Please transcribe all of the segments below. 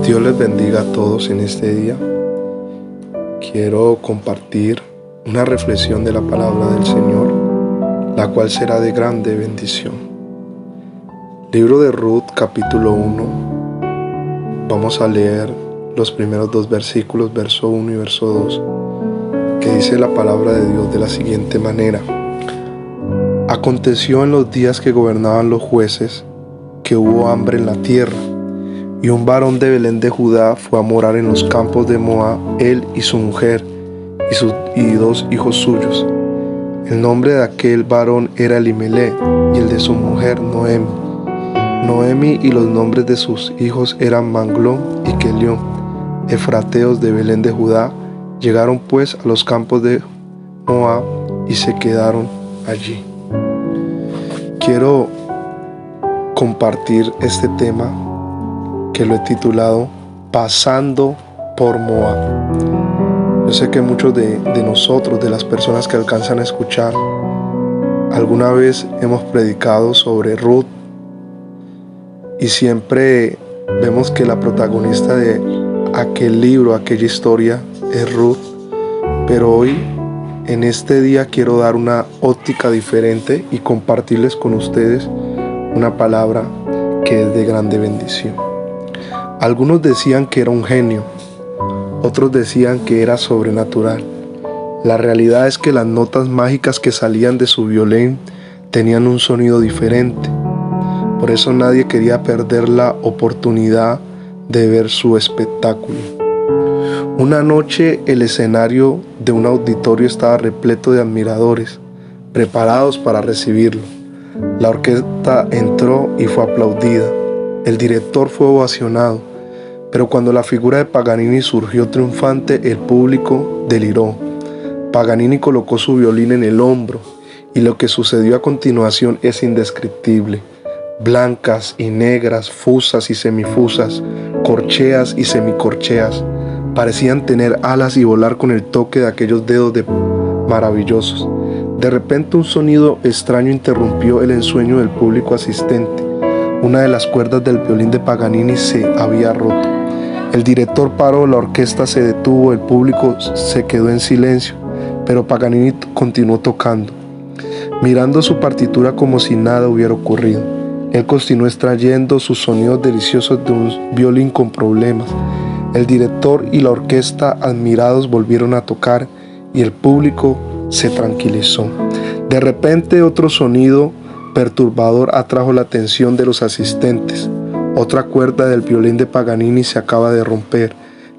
Dios les bendiga a todos en este día. Quiero compartir una reflexión de la palabra del Señor, la cual será de grande bendición. Libro de Ruth, capítulo 1. Vamos a leer los primeros dos versículos, verso 1 y verso 2, que dice la palabra de Dios de la siguiente manera. Aconteció en los días que gobernaban los jueces, que hubo hambre en la tierra, y un varón de Belén de Judá fue a morar en los campos de Moab, él y su mujer, y dos hijos suyos. El nombre de aquel varón era Elimelech, y el de su mujer Noemi. Noemi y los nombres de sus hijos eran Maglón y Kelión, efrateos de Belén de Judá. Llegaron pues a los campos de Moab y se quedaron allí. Quiero compartir este tema que lo he titulado Pasando por Moab. Yo sé que muchos de nosotros, de las personas que alcanzan a escuchar, alguna vez hemos predicado sobre Ruth y siempre vemos que la protagonista de aquel libro, aquella historia es Ruth, pero hoy en este día quiero dar una óptica diferente y compartirles con ustedes una palabra que es de grande bendición. Algunos decían que era un genio, otros decían que era sobrenatural. La realidad es que las notas mágicas que salían de su violín tenían un sonido diferente. Por eso nadie quería perder la oportunidad de ver su espectáculo. Una noche el escenario de un auditorio estaba repleto de admiradores, preparados para recibirlo. La orquesta entró y fue aplaudida. El director fue ovacionado, pero cuando la figura de Paganini surgió triunfante, el público deliró. Paganini colocó su violín en el hombro y lo que sucedió a continuación es indescriptible. Blancas y negras, fusas y semifusas, corcheas y semicorcheas, parecían tener alas y volar con el toque de aquellos dedos maravillosos. De repente un sonido extraño interrumpió el ensueño del público asistente. Una de las cuerdas del violín de Paganini se había roto. El director paró, la orquesta se detuvo, el público se quedó en silencio, pero Paganini continuó tocando, mirando su partitura como si nada hubiera ocurrido. Él continuó extrayendo sus sonidos deliciosos de un violín con problemas. El director y la orquesta, admirados, volvieron a tocar y el público se tranquilizó. De repente otro sonido perturbador atrajo la atención de los asistentes. Otra cuerda del violín de Paganini se acaba de romper.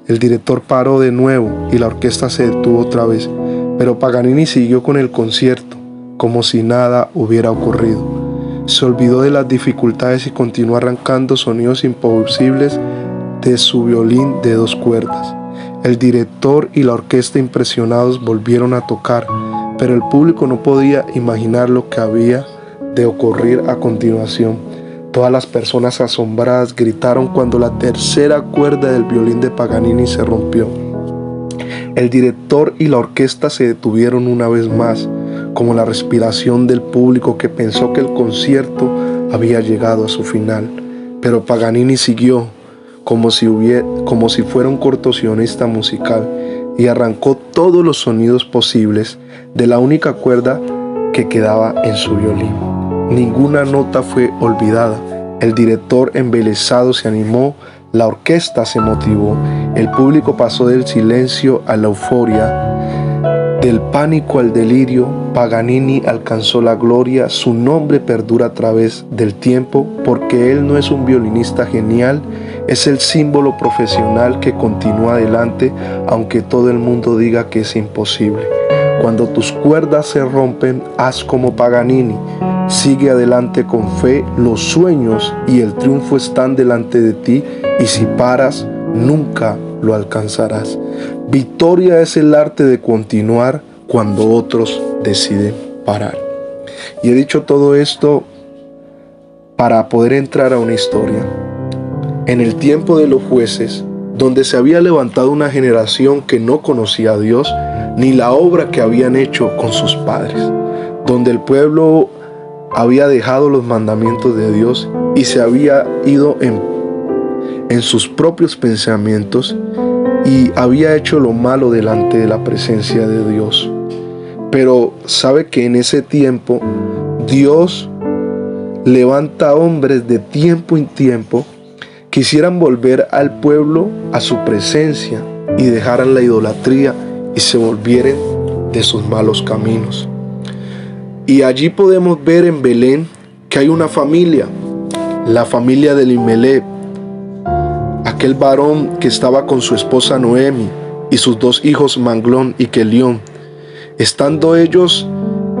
El director paró de nuevo y la orquesta se detuvo otra vez, pero Paganini siguió con el concierto como si nada hubiera ocurrido. Se olvidó de las dificultades y continuó arrancando sonidos imposibles de su violín de dos cuerdas. El director y la orquesta, impresionados, volvieron a tocar, pero el público no podía imaginar lo que había de ocurrir a continuación. Todas las personas asombradas gritaron cuando la tercera cuerda del violín de Paganini se rompió. El director y la orquesta se detuvieron una vez más, como la respiración del público que pensó que el concierto había llegado a su final. Pero Paganini siguió como si fuera un contorsionista musical y arrancó todos los sonidos posibles de la única cuerda que quedaba en su violín. Ninguna nota fue olvidada. El director embelesado se animó, la orquesta se motivó, el público pasó del silencio a la euforia, del pánico al delirio. Paganini alcanzó la gloria, su nombre perdura a través del tiempo porque él no es un violinista genial, es el símbolo profesional que continúa adelante aunque todo el mundo diga que es imposible. Cuando tus cuerdas se rompen, haz como Paganini, sigue adelante con fe, los sueños y el triunfo están delante de ti y si paras, nunca lo alcanzarás. Victoria es el arte de continuar cuando otros deciden parar. Y he dicho todo esto para poder entrar a una historia. En el tiempo de los jueces, donde se había levantado una generación que no conocía a Dios, ni la obra que habían hecho con sus padres, donde el pueblo había dejado los mandamientos de Dios y se había ido en sus propios pensamientos y había hecho lo malo delante de la presencia de Dios. Pero sabe que en ese tiempo Dios levanta hombres de tiempo en tiempo que quisieran volver al pueblo a su presencia y dejaran la idolatría y se volvieran de sus malos caminos. Y allí podemos ver en Belén que hay una familia, la familia de Elimelech, aquel varón que estaba con su esposa Noemi y sus dos hijos Maglón y Kelión. Estando ellos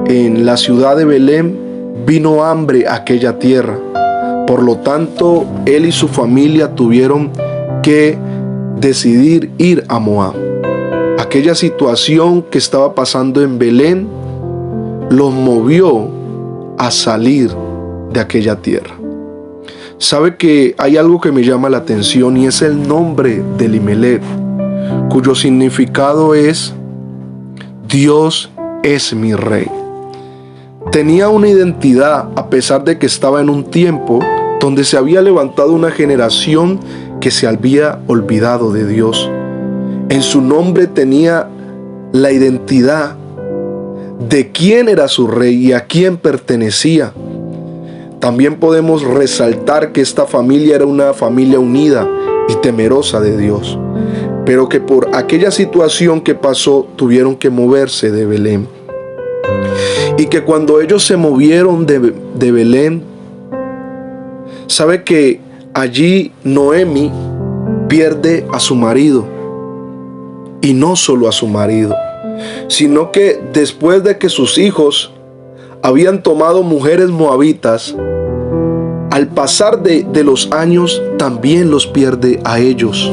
en la ciudad de Belén, vino hambre a aquella tierra. Por lo tanto, él y su familia tuvieron que decidir ir a Moab. Aquella situación que estaba pasando en Belén los movió a salir de aquella tierra. Sabe que hay algo que me llama la atención y es el nombre de Elimelech, cuyo significado es Dios es mi rey. Tenía una identidad a pesar de que estaba en un tiempo donde se había levantado una generación que se había olvidado de Dios. En su nombre tenía la identidad de quién era su rey y a quién pertenecía. También podemos resaltar que esta familia era una familia unida y temerosa de Dios, pero que por aquella situación que pasó tuvieron que moverse de Belén. Y que cuando ellos se movieron de Belén, sabe que allí Noemi pierde a su marido. Y no solo a su marido, sino que después de que sus hijos habían tomado mujeres moabitas, al pasar de los años también los pierde a ellos.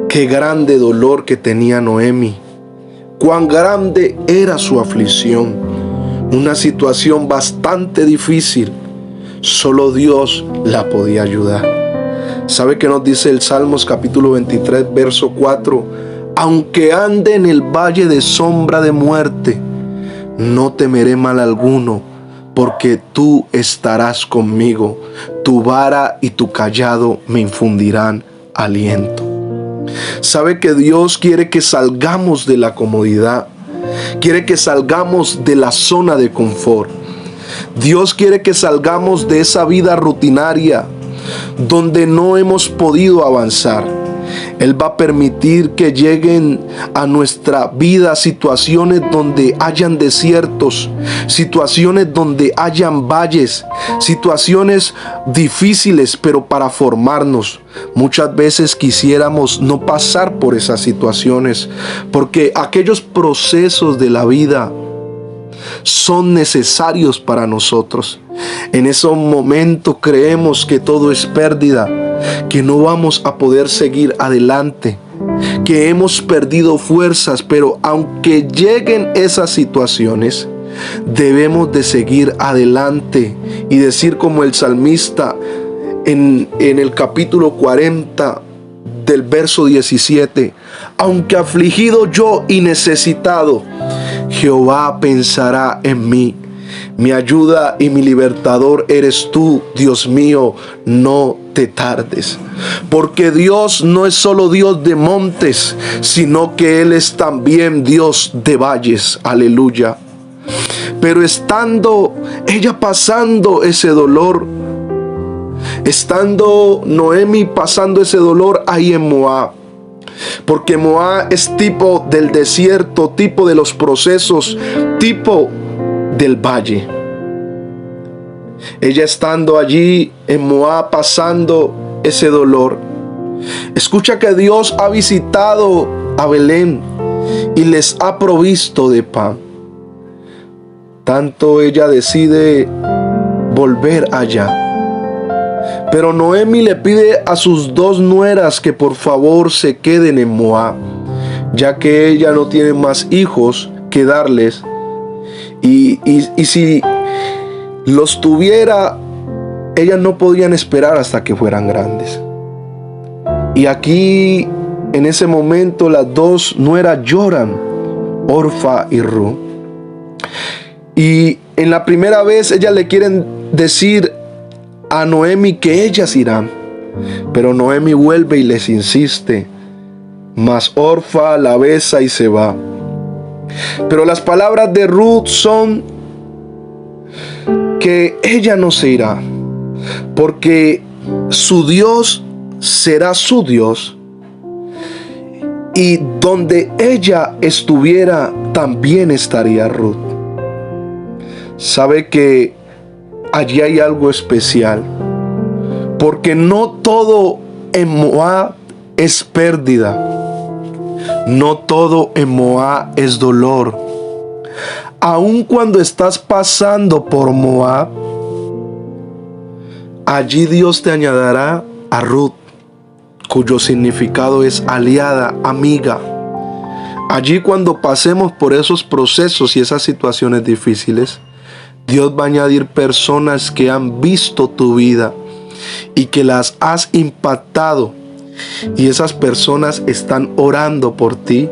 Qué grande dolor que tenía Noemi. Cuán grande era su aflicción. Una situación bastante difícil. Solo Dios la podía ayudar. ¿Sabe qué nos dice el Salmos capítulo 23, verso 4? Aunque ande en el valle de sombra de muerte, no temeré mal alguno, porque tú estarás conmigo. Tu vara y tu cayado me infundirán aliento. Sabe que Dios quiere que salgamos de la comodidad, quiere que salgamos de la zona de confort. Dios quiere que salgamos de esa vida rutinaria donde no hemos podido avanzar. Él va a permitir que lleguen a nuestra vida situaciones donde hayan desiertos, situaciones donde hayan valles, situaciones difíciles, pero para formarnos. Muchas veces quisiéramos no pasar por esas situaciones, porque aquellos procesos de la vida son necesarios para nosotros. En esos momentos creemos que todo es pérdida, que no vamos a poder seguir adelante, que hemos perdido fuerzas, pero aunque lleguen esas situaciones, debemos de seguir adelante y decir como el salmista en el capítulo 40 del verso 17: aunque afligido yo y necesitado, Jehová pensará en mí. Mi ayuda y mi libertador eres tú, Dios mío, no te tardes. Porque Dios no es solo Dios de montes, sino que Él es también Dios de valles. Aleluya. Pero estando ella pasando ese dolor, estando Noemi pasando ese dolor ahí en Moab, porque Moab es tipo del desierto, tipo de los procesos, tipo del valle. Ella estando allí en Moab pasando ese dolor, escucha que Dios ha visitado a Belén y les ha provisto de pan. Tanto ella decide volver allá. Pero Noemi le pide a sus dos nueras que por favor se queden en Moab, ya que ella no tiene más hijos que darles. Y si los tuviera, ellas no podían esperar hasta que fueran grandes. Y aquí, en ese momento, las dos nueras lloran, Orfa y Ru. Y en la primera vez ellas le quieren decir a Noemi que ellas irán, Pero Noemi vuelve y les insiste, mas Orfa la besa y se va. Pero las palabras de Ruth son que ella no se irá, porque su Dios será su Dios, y donde ella estuviera también estaría Ruth. Sabe que allí hay algo especial, porque no todo en Moab es pérdida. No todo en Moab es dolor. Aun cuando estás pasando por Moab, allí Dios te añadirá a Ruth, cuyo significado es aliada, amiga. Allí, cuando pasemos por esos procesos y esas situaciones difíciles, Dios va a añadir personas que han visto tu vida y que las has impactado, y esas personas están orando por ti,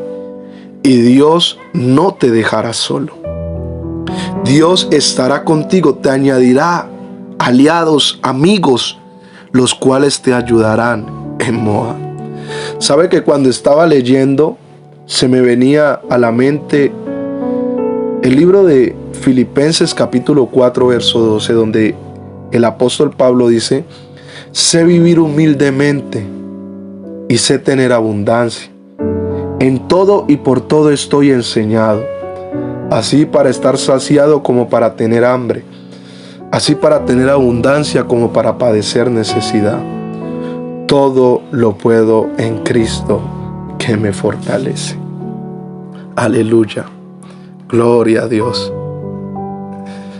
y Dios no te dejará solo. Dios estará contigo, te añadirá aliados, amigos, los cuales te ayudarán en Moab. Sabe que cuando estaba leyendo, se me venía a la mente el libro de Filipenses capítulo 4 verso 12, donde el apóstol Pablo dice: sé vivir humildemente y sé tener abundancia. En todo y por todo estoy enseñado, así para estar saciado como para tener hambre, así para tener abundancia como para padecer necesidad. Todo lo puedo en Cristo que me fortalece. Aleluya. Gloria a Dios.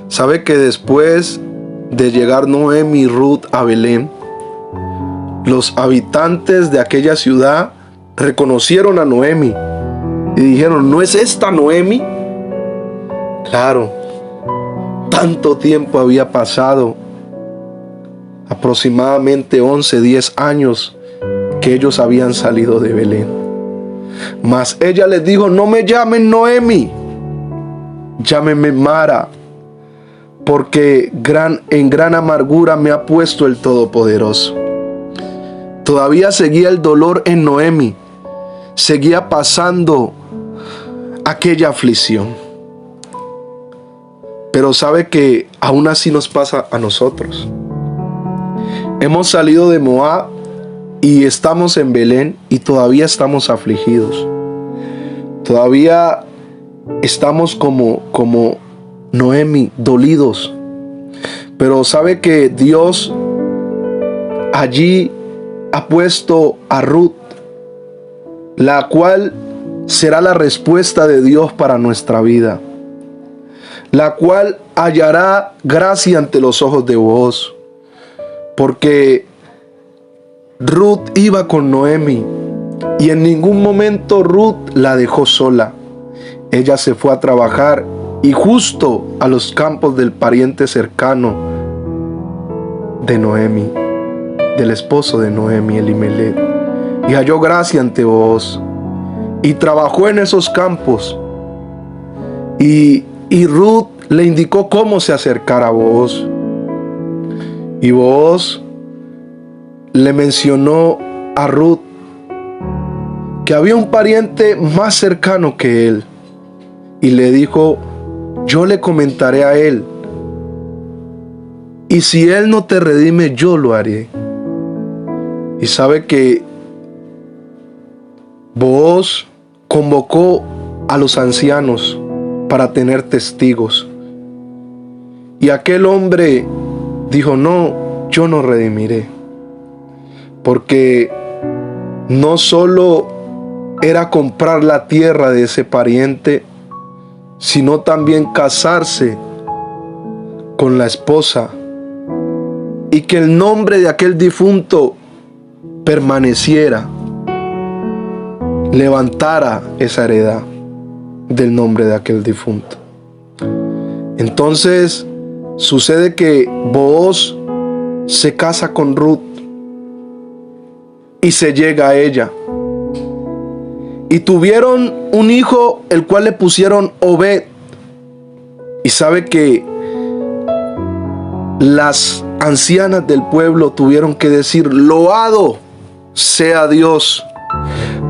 ¿Sabe que después de llegar Noemi y Ruth a Belén, los habitantes de aquella ciudad reconocieron a Noemi y dijeron: ¿no es esta Noemi? Claro, tanto tiempo había pasado, aproximadamente 10 años que ellos habían salido de Belén. Mas ella les dijo: no me llamen Noemi, llámenme Mara, porque en gran amargura me ha puesto el Todopoderoso. Todavía seguía el dolor en Noemi, seguía pasando aquella aflicción. Pero sabe que aún así nos pasa a nosotros. Hemos salido de Moab y estamos en Belén y todavía estamos afligidos. Todavía estamos como Noemi, dolidos. Pero sabe que Dios allí ha puesto a Ruth, la cual será la respuesta de Dios para nuestra vida, la cual hallará gracia ante los ojos de Booz, porque Ruth iba con Noemi y en ningún momento Ruth la dejó sola. Ella se fue a trabajar y justo a los campos del pariente cercano de Noemi, del esposo de Noemi, Elimelec, y halló gracia ante Booz y trabajó en esos campos, y Ruth le indicó cómo se acercara a Booz, y Booz le mencionó a Ruth que había un pariente más cercano que él, y le dijo: yo le comentaré a él, y si él no te redime, yo lo haré. Y sabe que Booz convocó a los ancianos para tener testigos, y aquel hombre dijo: no, yo no redimiré, porque no solo era comprar la tierra de ese pariente, sino también casarse con la esposa, y que el nombre de aquel difunto permaneciera, levantara esa heredad del nombre de aquel difunto. Entonces sucede que Booz se casa con Ruth y se llega a ella, y tuvieron un hijo, el cual le pusieron Obed. Y sabe que las ancianas del pueblo tuvieron que decir: loado sea Dios,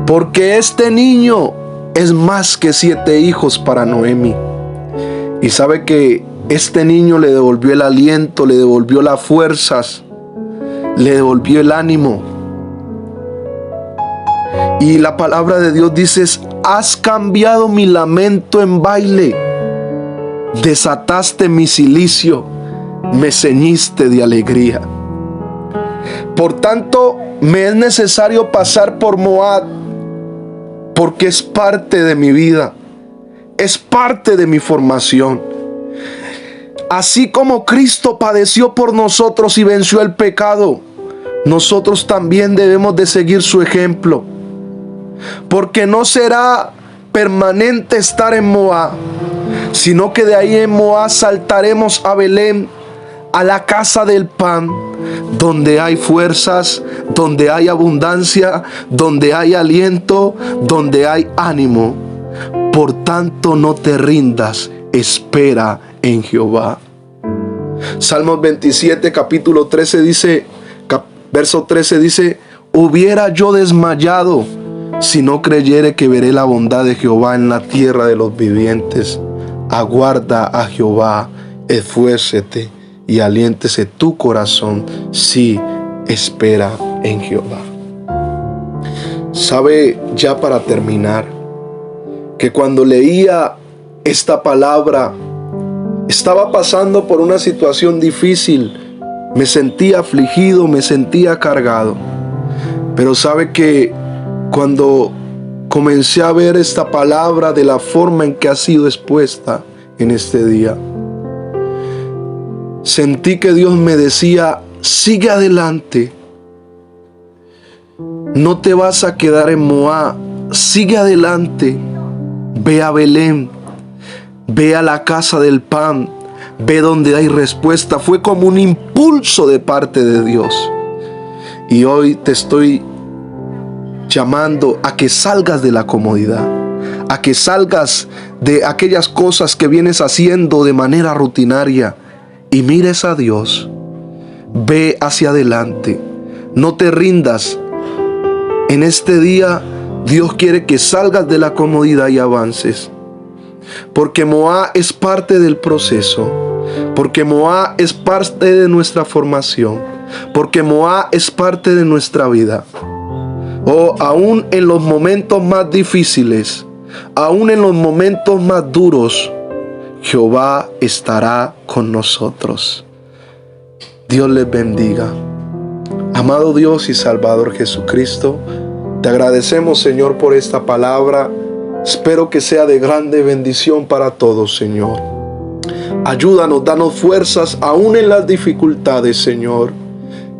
porque este niño es más que 7 hijos para Noemi. Y sabe que este niño le devolvió el aliento, le devolvió las fuerzas, le devolvió el ánimo. Y la palabra de Dios dice: has cambiado mi lamento en baile, desataste mi cilicio, me ceñiste de alegría. Por tanto, me es necesario pasar por Moab, porque es parte de mi vida, es parte de mi formación. Así como Cristo padeció por nosotros y venció el pecado, nosotros también debemos de seguir su ejemplo, porque no será permanente estar en Moab, sino que de ahí en Moab saltaremos a Belén, a la casa del pan, donde hay fuerzas, donde hay abundancia, donde hay aliento, donde hay ánimo. Por tanto, no te rindas, espera en Jehová. Salmos 27, capítulo 13 dice, verso 13 dice: hubiera yo desmayado si no creyere que veré la bondad de Jehová en la tierra de los vivientes. Aguarda a Jehová, esfuércete y aliéntese tu corazón, sí, espera en Jehová. Sabe, ya para terminar, que cuando leía esta palabra, estaba pasando por una situación difícil, me sentía afligido, me sentía cargado. Pero sabe que cuando comencé a ver esta palabra de la forma en que ha sido expuesta en este día, sentí que Dios me decía: sigue adelante, no te vas a quedar en Moab, sigue adelante, ve a Belén, ve a la casa del pan, ve donde hay respuesta. Fue como un impulso de parte de Dios. Y hoy te estoy llamando a que salgas de la comodidad, a que salgas de aquellas cosas que vienes haciendo de manera rutinaria y mires a Dios. Ve hacia adelante, no te rindas. En este día Dios quiere que salgas de la comodidad y avances, porque Moab es parte del proceso, porque Moab es parte de nuestra formación, porque Moab es parte de nuestra vida. Oh, aún en los momentos más difíciles, aún en los momentos más duros, Jehová estará con nosotros. Dios les bendiga. Amado Dios y Salvador Jesucristo, te agradecemos, Señor, por esta palabra. Espero que sea de grande bendición para todos, Señor. Ayúdanos, danos fuerzas aún en las dificultades, Señor.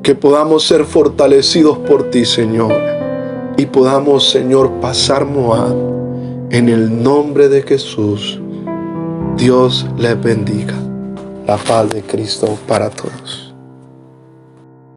Que podamos ser fortalecidos por ti, Señor. Y podamos, Señor, pasar Moab. En el nombre de Jesús. Dios les bendiga. La paz de Cristo para todos.